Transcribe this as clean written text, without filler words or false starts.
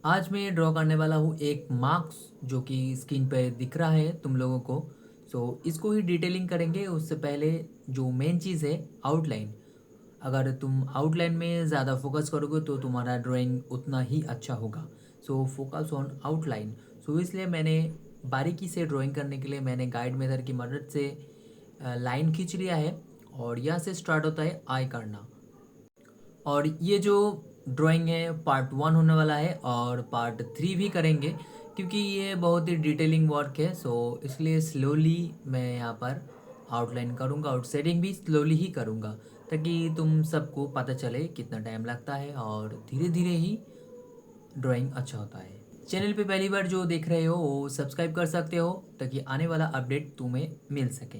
आज मैं ड्रॉ करने वाला हूँ एक मार्क्स जो कि स्क्रीन पे दिख रहा है तुम लोगों को। इसको ही डिटेलिंग करेंगे। उससे पहले जो मेन चीज़ है, आउटलाइन। अगर तुम आउटलाइन में ज़्यादा फोकस करोगे तो तुम्हारा ड्राइंग उतना ही अच्छा होगा। Focus on outline. इसलिए मैंने बारीकी से ड्राइंग करने के लिए मैंने गाइड मेथड की मदद से लाइन खींच लिया है। और यहाँ से स्टार्ट होता है आई करना। और ये जो ड्राइंग है पार्ट 1 होने वाला है और पार्ट 3 भी करेंगे, क्योंकि ये बहुत ही डिटेलिंग वर्क है। इसलिए स्लोली मैं यहाँ पर आउटलाइन करूँगा और शेडिंग भी स्लोली ही करूँगा, ताकि तुम सबको पता चले कितना टाइम लगता है और धीरे धीरे ही ड्राइंग अच्छा होता है। चैनल पे पहली बार जो देख रहे हो वो सब्सक्राइब कर सकते हो, ताकि आने वाला अपडेट तुम्हें मिल सके।